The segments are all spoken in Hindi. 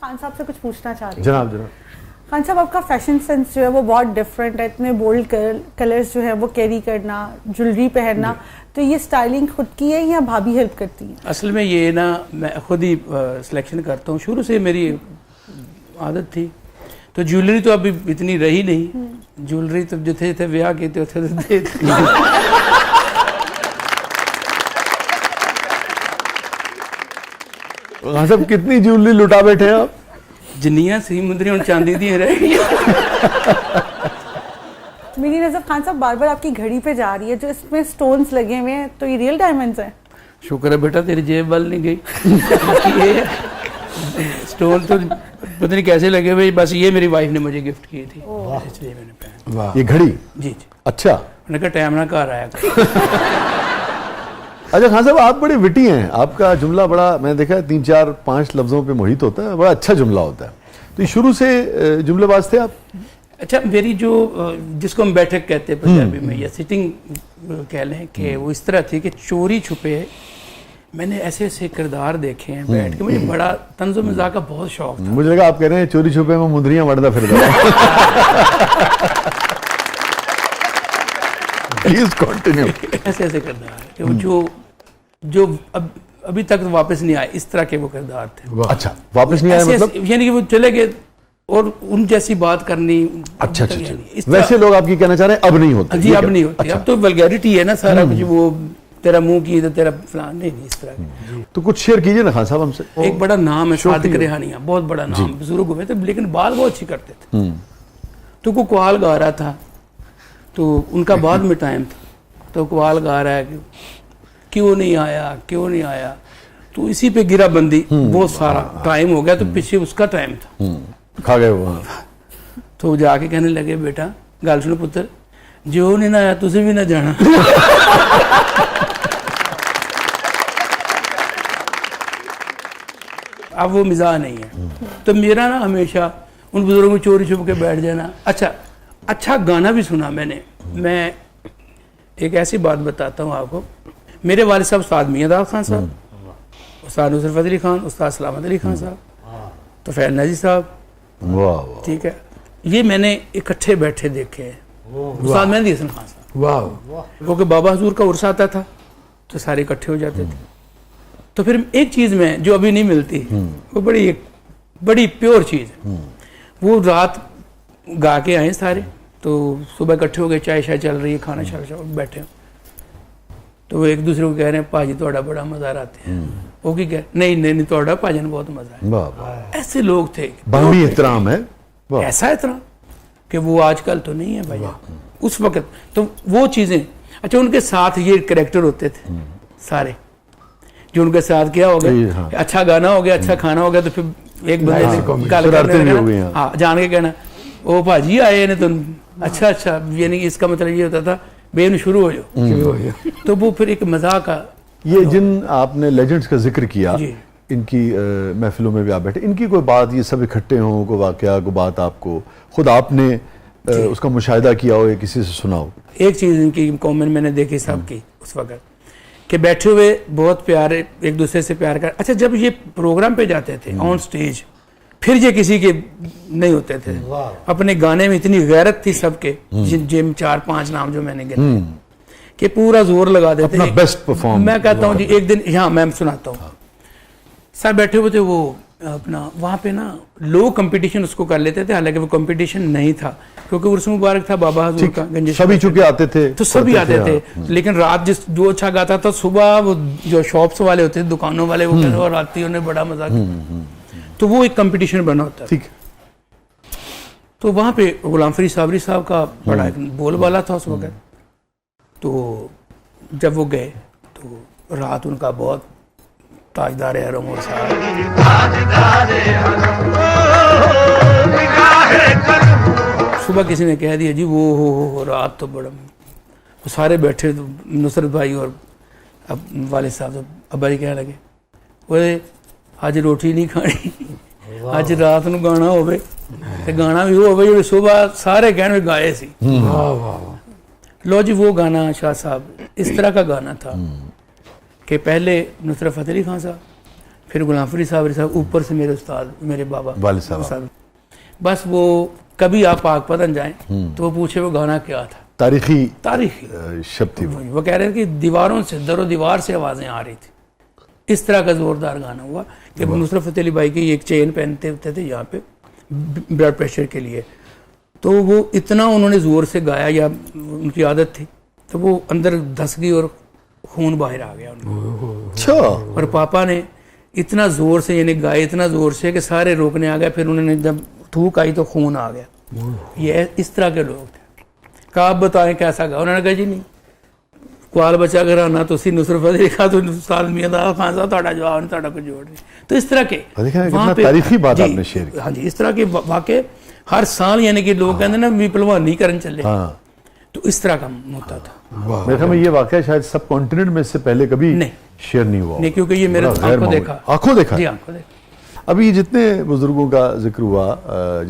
खान साहब से कुछ पूछना चाह रही हूँ। जनाब जनाब। खान साहब, आपका फैशन सेंस जो है वो बहुत डिफरेंट है, इतने बोल्ड कलर्स जो है वो कैरी करना, ज्वेलरी पहनना, तो ये स्टाइलिंग खुद की है या भाभी हेल्प करती हैं? असल में ये ना मैं खुद ही सिलेक्शन करता हूँ, शुरू से मेरी आदत थी। तो ज्वेलरी तो अभी इतनी रही नहीं, ज्वेलरी तो जिथे थे ब्याह के थे उथे सब कितनी ज्वेलरी लुटा बैठे हैं आप? जिन्नियां सी मुंदरी और चांदी दी रह गई। मेरी नजर खान साहब बार बार आपकी घड़ी पे जा रही है, जो इसमें स्टोन्स लगे हुए हैं, तो ये रियल डायमंड्स हैं? शुक्र है बेटा तेरी जेब बल नहीं गई। ये स्टोन तो पता नहीं कैसे लगे हुए, बस ये मेरी वाइफ ने मुझे गिफ्ट की थी, इसलिए मैंने पहना। वाह, ये घड़ी? जी जी। अच्छा, मैंने कहा टाइम ना घर आया। अच्छा खान साहब, आप बड़े विटी हैं, आपका जुमला बड़ा, मैंने देखा है 3 4 5 लफ्जों पे मोहित होता है, बड़ा अच्छा जुमला होता है। तो शुरू से जुमलेबाज थे आप? अच्छा, मेरी जो जिसको हम बैठक कहते हैं पंजाबी में, या सिटिंग कह लें, कि वो इस तरह थी कि चोरी छुपे मैंने ऐसे ऐसे किरदार देखे हैं बैठ के, मुझे बड़ा तंज़ो मज़ाक का बहुत शौक था। मुझे लगा आप कह रहे हैं चोरी छुपे में मुंदरियां वड़दा फिर प्लीज कंटिन्यू। ऐसे ऐसे किरदार कि वो जो अभी तक वापस नहीं आए, इस तरह के वो किरदार थे। अच्छा, वापस नहीं आए मतलब? यानी कि वो चले गए और उन जैसी बात करनी। अच्छा अच्छा अच्छा, वैसे लोग आपकी कहना चाह रहे हैं अब नहीं होते? जी, अब नहीं होते। अब तो वल्गैरिटी है ना सारा कुछ, वो तेरा मुंह की तो तेरा फलान, नहीं इस तरह। तो कुछ शेयर कीजिए ना खान साहब हमसे। एक बड़ा नाम है सादिक रेहानिया, बहुत बड़ा नाम, बुजुर्ग हुए थे लेकिन बात बहुत अच्छी करते थे। तो को कवाल गा रहा था, तो उनका बाद में टाइम था, तो कवाल गा रहा है कि क्यों नहीं आया, क्यों नहीं आया, तो इसी पे गिरा बंदी, बहुत सारा टाइम हो गया, तो पीछे उसका टाइम था, खा गए वो। तो जाके कहने लगे बेटा गल सुनो पुत्र, जो नहीं ना आया तुझे भी ना जाना। अब वो मिजाज नहीं है। तो मेरा ना हमेशा उन बुजुर्गों में चोरी छुप के बैठ जाना। अच्छा गाना भी सुना मैंने। मैं एक ऐसी बात बताता हूँ आपको, मेरे वालिद साहब उस्ताद मियां खान साहब, उस्ताद नुसरत अली खान, उस्ताद सलामत अली खान साहब, तो फैज नाजी साहब, ठीक है, ये मैंने इकट्ठे बैठे देखे हैं। उस्ताद मेहंदी हसन खान साहब, वाह, क्योंकि बाबा हुजूर का उर्स आता था तो सारे इकट्ठे हो जाते थे। तो फिर एक चीज़ में जो अभी नहीं मिलती, वो बड़ी प्योर चीज़ है, वो रात गा के आए सारे, तो सुबह इकट्ठे हो गए, चाय शाय चल रही है, खाना शाना बैठे, तो वो एक दूसरे को कह रहे हैं भाजी थोड़ा बड़ा मजा आते हैं, वो की कह नहीं थोड़ा भाजन बहुत मजा है। ऐसे लोग थे, बामी एहतराम है, ऐसा एहतराम कि वो आजकल तो नहीं है भैया, उस वक्त तो वो चीज़ें। अच्छा, उनके साथ ये कैरेक्टर होते थे सारे, जो उनके साथ क्या हो गया, हाँ। अच्छा गाना हो गया, अच्छा खाना हो गया, तो फिर एक बंदे ने हाँ जान के कहना ओ भाजी आए ने, तो अच्छा, यानी कि इसका मतलब ये होता था बेन शुरू हो जाओ। तो वो फिर एक मजाक का। ये जिन आपने लेजेंड्स का जिक्र किया, इनकी महफिलों में भी आप बैठे, इनकी कोई बात, ये सब इकट्ठे हों, कोई वाकया, कोई बात आपको खुद आपने उसका मुशाहिदा किया हो या किसी से सुना हो? एक चीज़ इनकी कॉमन मैंने देखी सबकी उस वक्त, कि बैठे हुए बहुत प्यारे एक दूसरे से प्यार कर। अच्छा, जब ये प्रोग्राम पे जाते थे ऑन स्टेज, फिर ये किसी के नहीं होते थे, अपने गाने में इतनी गैरत थी सबके, जिन 4-5 नाम जो मैंने गिने, कि पूरा जोर लगा देते, अपना बेस्ट परफॉर्म। मैं कहता हूँ जी, एक दिन यहाँ मैं सुनाता हूँ, सब बैठे हुए थे, वो अपना वहाँ पे ना लो कंपटीशन उसको कर लेते थे, हालांकि वो कंपटीशन नहीं था, क्योंकि उर्स मुबारक था बाबा हुजूर का, गंजे सभी चुके आते थे, तो सभी आते थे, लेकिन रात जो अच्छा गाता था, सुबह वो जो शॉप्स वाले होते थे, दुकानों वाले होते थे, और रात उन्हें बड़ा मजा किया, तो वो एक कंपटीशन बना होता है। तो वहाँ पे गुलाम फरीद साबरी साहब का बड़ा बोलबाला था उस वक्त। तो जब वो गए तो रात उनका बहुत ताजदार हरम और सुबह किसी ने कह दिया जी वो हो रात तो बड़ा, वो सारे बैठे, तो नुसरत भाई और वालिद साहब, तो अब्बा जी कहने लगे वो आज रोटी नहीं खानी, आज रात ਨੂੰ गाना ਹੋਵੇ, ਤੇ गाना भी होवे जो सुबह सारे कहने गाए सी। लो जी, वो गाना शाह साहब इस तरह का गाना था कि पहले नुसरत फतेह अली खान साहब, फिर गुलाम फरीद साहब, ऊपर से मेरे उस्ताद, मेरे बाबा वालिद साहब। उस्ताद। बस वो कभी आप पाकपतन जाएं तो वो पूछे वो गाना क्या था, तारीखी तारीखी शब्द थी वो। वो कह रहे थे कि दीवारों से, दरो दीवार से आवाज़ें आ रही थी। इस तरह का ज़ोरदार गाना हुआ कि नुसरत फ़तेह अली भाई की एक चेन पहनते होते थे यहाँ पे ब्लड प्रेशर के लिए, तो वो इतना उन्होंने ज़ोर से गाया, या उनकी आदत थी, तो वो अंदर धस गई और खून बाहर आ गया उनको। अच्छा, और पापा ने इतना ज़ोर से यानी गाए, इतना ज़ोर से कि सारे रोकने आ गए। फिर उन्होंने जब थूक आई तो खून आ गया। ये इस तरह के लोग थे। कहा आप बताएं कैसा गा? उन्होंने कहा जी नहीं, कुआल बचा घराना तुसी नुसरत फतेह अली खान तो उस्ताद मियां दा खान साहब ਤੁਹਾਡਾ जवाब नहीं, ਤੁਹਾਡਾ कुछ जोड़ नहीं। तो इस तरह के कितना तारीखी बात जी, आपने शेयर की। हाँ जी, इस तरह के वाक़े हर साल, यानी कि लोग कहते हैं ना भी पहलवानी करन चले, हाँ, तो इस तरह का होता था। मेरे ख्याल में ये वाकया शायद सब कॉन्टिनेंट में इससे पहले कभी नहीं। शेयर नहीं हुआ। नहीं, क्योंकि ये मेरे बड़ा गैर आंखों मामूली। देखा। आंखों देखा जी, है। आंखों देखा। अभी जितने बुजुर्गों का जिक्र हुआ,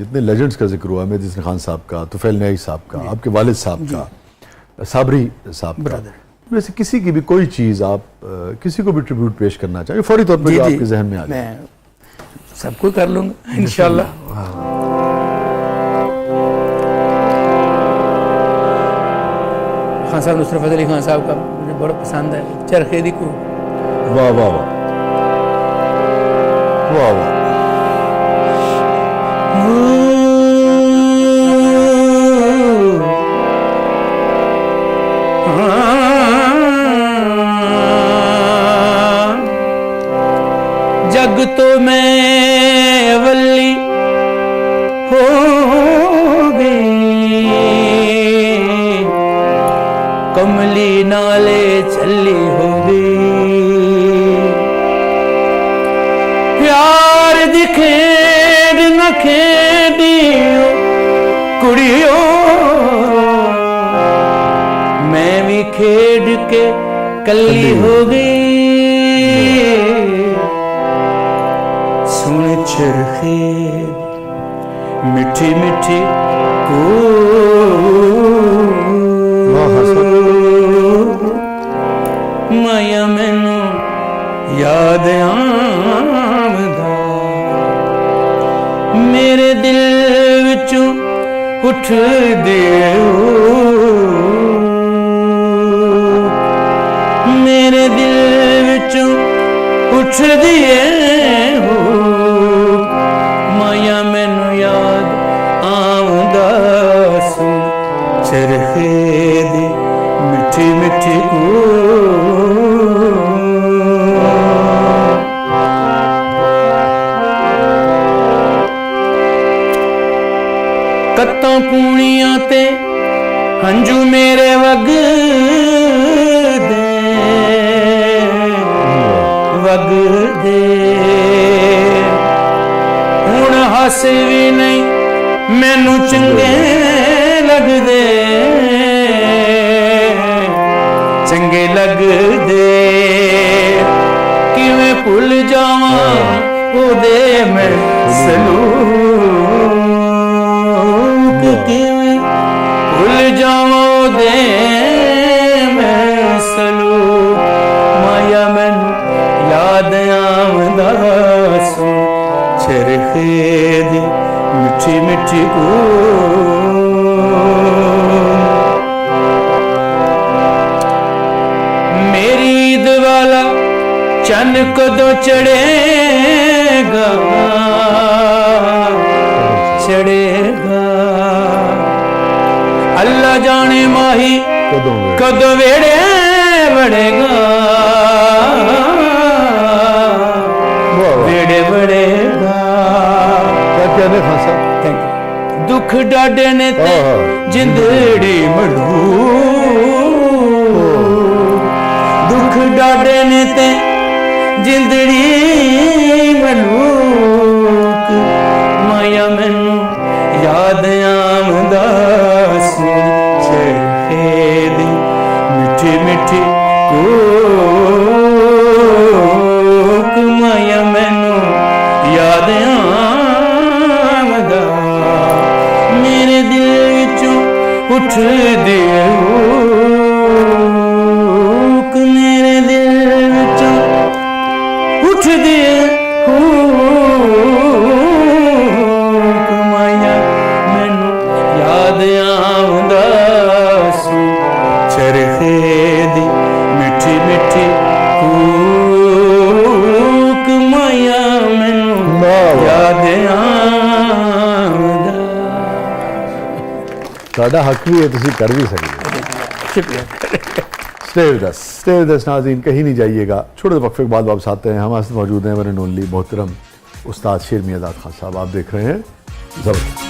जितने लेजेंड्स का जिक्र हुआ, मेहदी हसन खान साहब का, तुफैल न्याई साहब का, आपके वालिद साहब का, साबरी साहब का, वैसे किसी की भी कोई चीज़ आप किसी को भी ट्रिब्यूट पेश करना चाहिए फौरी तौर पर जो आपके जहन में आ जाए? मैं सबको कर लूँगा इंशाल्लाह। खान साहब, नुसरत फतेह अली खान साहब का मुझे बड़ा पसंद है, चरखे दी को। वाह वाह वाह वाह वाह। जग तो मैं अवली हो गई, कमली नाले चली हो गई, प्यार दी खेड न खेडियो कुड़ियो, मैं भी खेड के कली हो गई। सुन चरखे मिठी मिठी को माया मैनू याद आमदा, मेरे दिल विचों उठ दियो, मेरे दिल विचों उठ दिए हो, माया मैनू याद आमदा। सुन चरखे दी मिठी मिठी को, कत्तां पूनियां ते हंजू मेरे वग दे, हुण हस भी नहीं मैनू चंगे लगदे, चंगे लगदे, किवें भुल जावां ओदे मैं सलूक, किवें भुल जावां ओदे मैं सलूक, माया मैनू याद आमदा। सुन चरखे दी मिठी मिठी को, मेरी ईद वाला चन कदों चढ़ेगा, चढ़ेगा, अल्लाह जाने माही कदों वेड़े बढ़ेगा, वेड़े बढ़ेगा। क्या कहने खान साहब? Thank you. दुख डाडे ने ते जिंदड़ी मड़ू, दुख डाडे ने ते जिंदड़ी मलूक, माया मैनू याद आमदा। सुन चरखे दी मिठी मिठी कोक, माया मैनू याद आमदा, मेरे दिल विचों उठ दियो, मेरे दिल विचों उठ दियो। कूक माया मैनू याद आंदा। ਤੁਹਾਡਾ ਹੱਕ ਵੀ ਹੈ, ਤੁਸੀਂ ਕਰ भी सकते हो। शुक्रिया। स्टे विद अस नाज़रीन, कहीं नहीं जाइएगा। छोटे से वक्फे के बाद वापस आते हैं। हमारे साथ मौजूद हैं वन एंड ओनली मोहतरम उस्ताद शेर मियां दाद खान साहब। आप देख रहे हैं ज़बरदस्त।